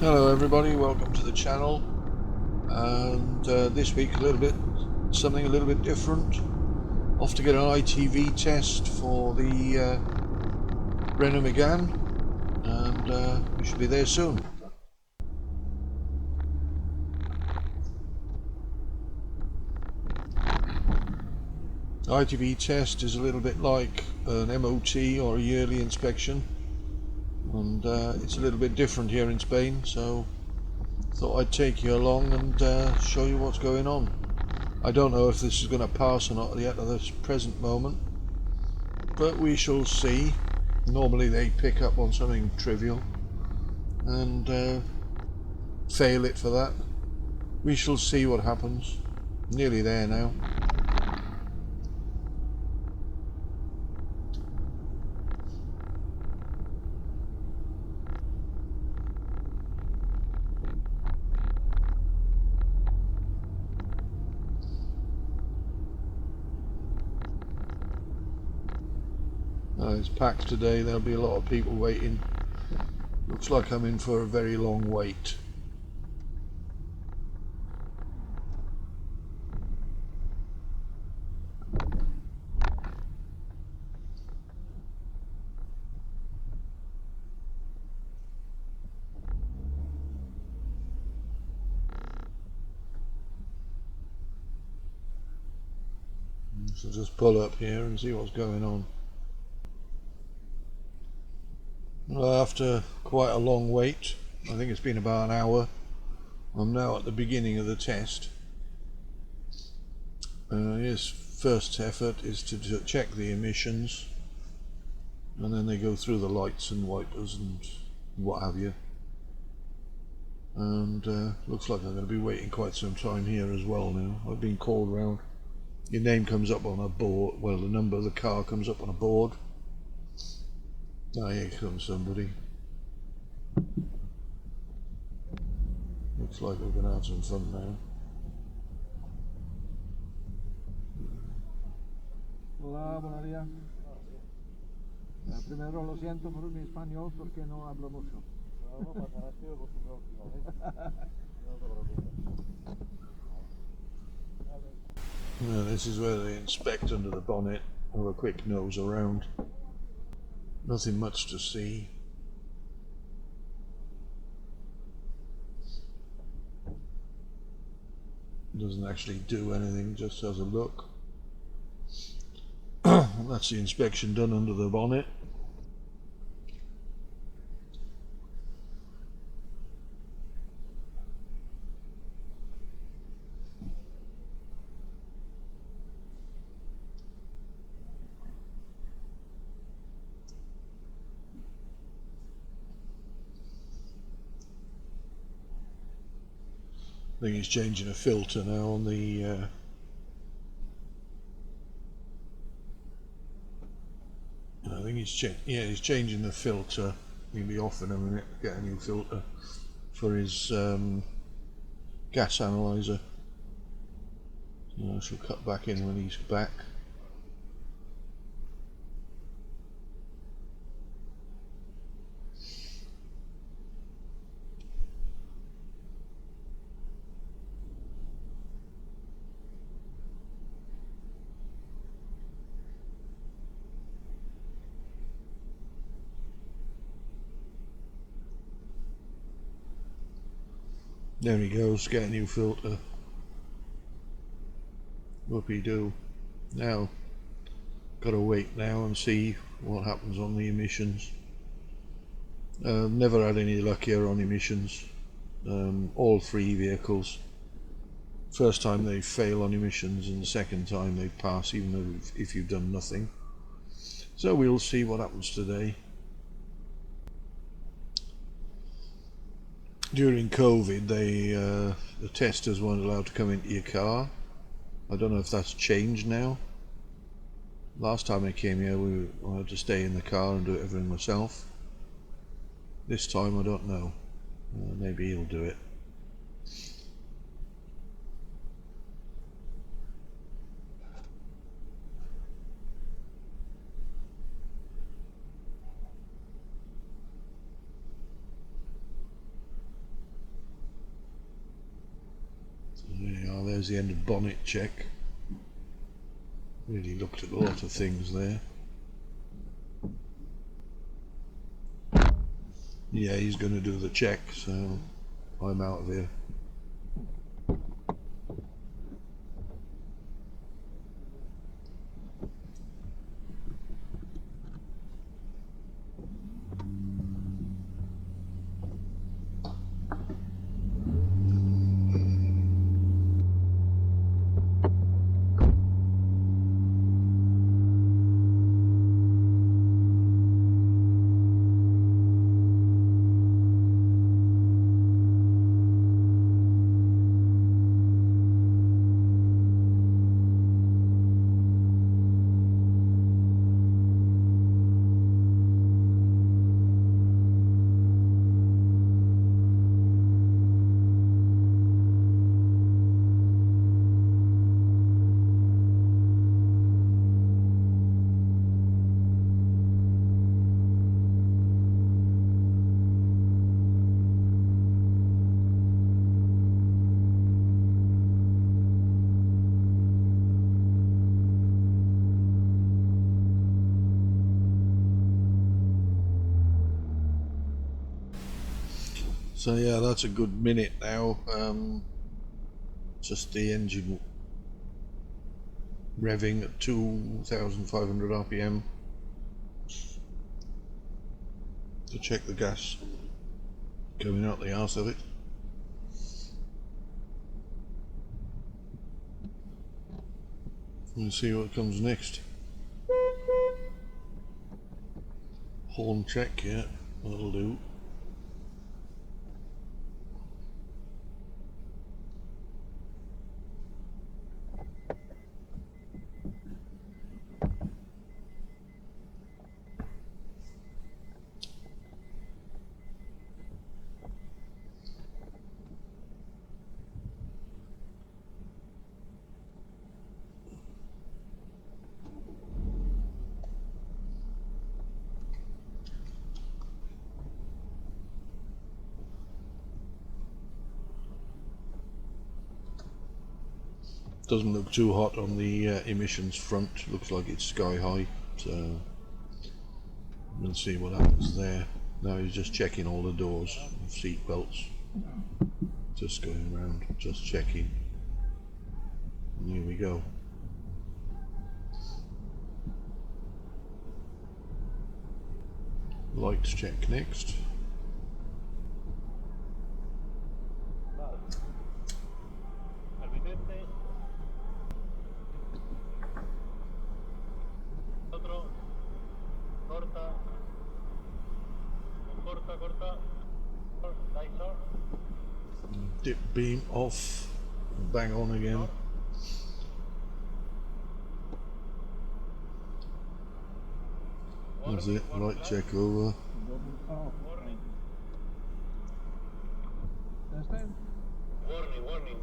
Hello everybody, welcome to the channel, and this week something a little bit different. Off to get an ITV test for the Renault Megane, and we should be there soon. ITV test is a little bit like an MOT or a yearly inspection, and it's a little bit different here in Spain, so thought I'd take you along and show you what's going on. I don't know if this is going to pass or not yet at this present moment, but we shall see. Normally they pick up on something trivial and fail it for that. We shall see what happens. Nearly there now. It's packed today, there'll be a lot of people waiting. Looks like I'm in for a very long wait. So just pull up here and see what's going on. Well, after quite a long wait, I think it's been about an hour, I'm now at the beginning of the test. His first effort is to check the emissions, and then they go through the lights and wipers and what have you. And looks like I'm going to be waiting quite some time here as well now. I've been called round. Your name comes up on a board, well, the number of the car comes up on a board. Ah, here comes somebody. Looks like we're going to have some fun now. Hola, buenos días. Primero lo siento por mi español porque no hablo mucho. No pasa nada, estoy acostumbrado últimamente. No te preocupes. This is where they inspect under the bonnet, have a quick nose around. Nothing much to see. Doesn't actually do anything, just has a look. That's the inspection done under the bonnet. I think he's changing a filter now on the I think he's changing the filter. He'll be off in a minute to get a new filter for his gas analyzer. I shall cut back in when he's back. There he goes, get a new filter. Whoopie-doo. Now, gotta wait now and see what happens on the emissions. Never had any luck here on emissions. All three vehicles. First time they fail on emissions, and the second time they pass, even though if you've done nothing. So we'll see what happens today. During COVID, the testers weren't allowed to come into your car. I don't know if that's changed now. Last time I came here, I had to stay in the car and do everything myself. This time, I don't know. Maybe he'll do it. There's the end of bonnet check. Really looked at a lot of things there. Yeah, he's going to do the check, so I'm out of here. So yeah, that's a good minute now. Just the engine revving at 2,500 RPM to check the gas coming out the arse of it. We'll see what comes next. Horn check, yeah, that'll do. Doesn't look too hot on the emissions front, looks like it's sky high, so we'll see what happens there. Now he's just checking all the doors, seat belts, just going around, just checking. And here we go. Lights check next. Dip beam off, bang on again. That's it, light check over.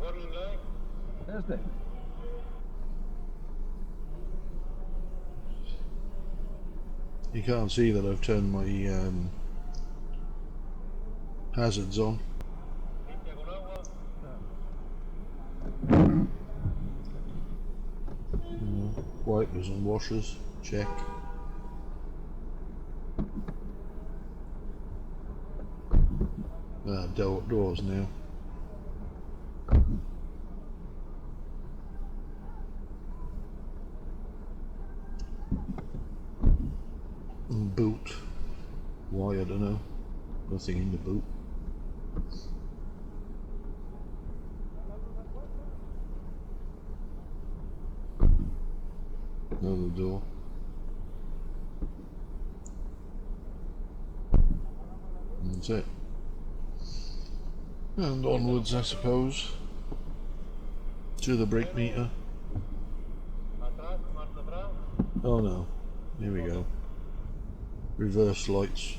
Warning light. Thursday. You can't see that I've turned my hazards on. Wipers and washers, check. Doors now. And boot. Why, I don't know. Nothing in the boot. Another door. And that's it. And onwards, I suppose, to the brake meter. Oh no, here we go. Reverse lights.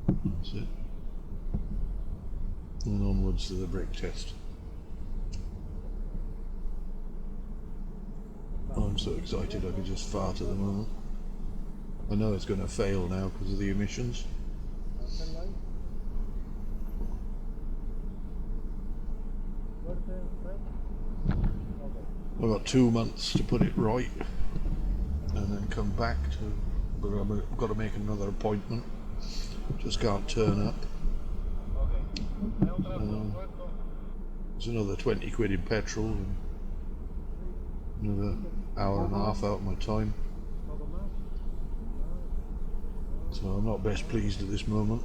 That's it. And onwards to the brake test. I'm so excited I could just fart at the moment. I know it's going to fail now because of the emissions. I've got 2 months to put it right and then come back to, but I've got to make another appointment, just can't turn up. It's another 20 quid in petrol and another hour and a half out of my time, so I'm not best pleased at this moment.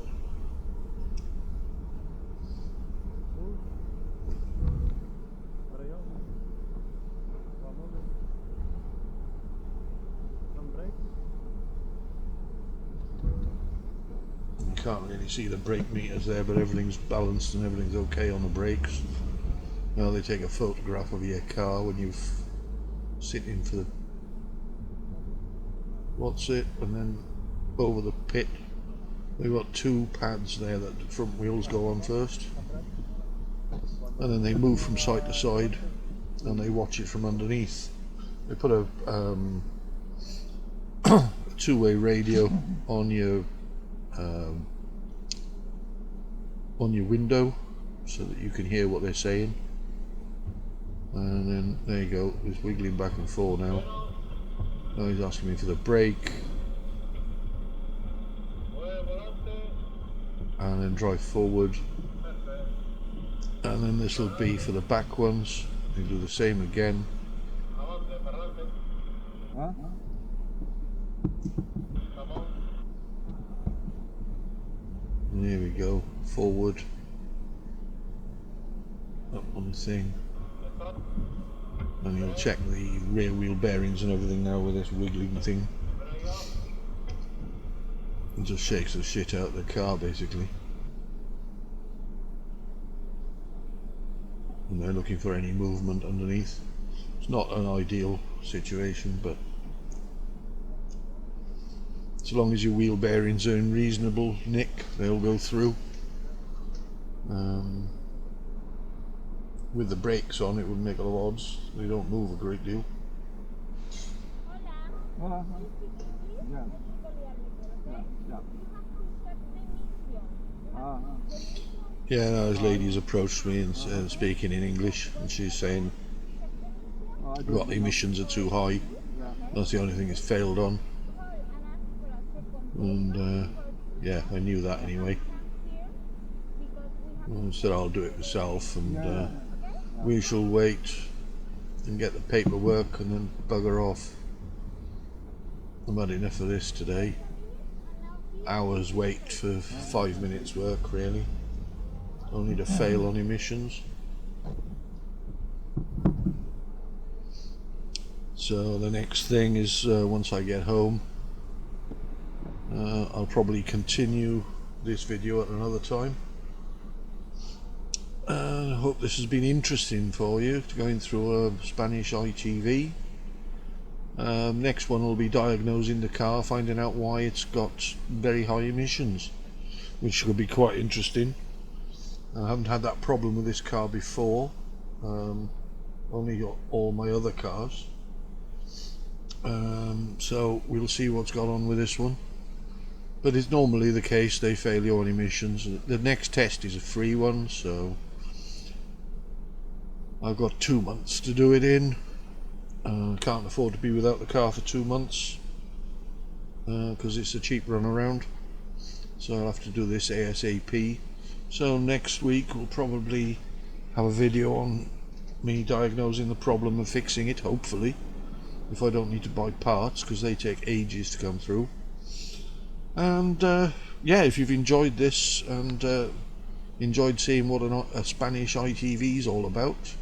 You can't really see the brake meters there, but everything's balanced and everything's okay on the brakes. Now they take a photograph of your car when you've sitting for the and then over the pit. They've got 2 pads there that the front wheels go on first, and then they move from side to side and they watch it from underneath. They put a two-way radio on your window so that you can hear what they're saying, and then there you go, he's wiggling back and forth now. Now he's asking me for the brake, and then drive forward, and then this will be for the back ones. You do the same again. And here we go, forward, up on the thing, and you'll check the rear wheel bearings and everything now with this wiggling thing. It just shakes the shit out of the car basically. And they're looking for any movement underneath. It's not an ideal situation, but as long as your wheel bearings are in reasonable nick, they'll go through. With the brakes on, it would make a lot of odds. They don't move a great deal. Hola. Yeah. Yeah, no, this lady's approached me and speaking in English, and she's saying what emissions are too high. That's the only thing it's failed on. And yeah, I knew that anyway. I said I'll do it myself, and we shall wait and get the paperwork and then bugger off. I've had enough of this today. Hours wait for 5 minutes work, really. Only to fail on emissions. So the next thing is once I get home, I'll probably continue this video at another time. I hope this has been interesting for you, going through a Spanish ITV. Next one will be diagnosing the car, finding out why it's got very high emissions, which could be quite interesting. I haven't had that problem with this car before, only got all my other cars. So we'll see what's gone on with this one. But it's normally the case, they fail you on emissions. The next test is a free one, so I've got 2 months to do it in. Can't afford to be without the car for 2 months because it's a cheap runaround, so I'll have to do this ASAP. So next week we'll probably have a video on me diagnosing the problem and fixing it, hopefully, if I don't need to buy parts, because they take ages to come through. And yeah, if you've enjoyed this and enjoyed seeing what a Spanish ITV is all about,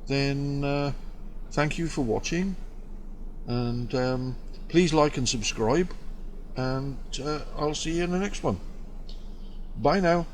then thank you for watching, and please like and subscribe, and I'll see you in the next one. Bye now.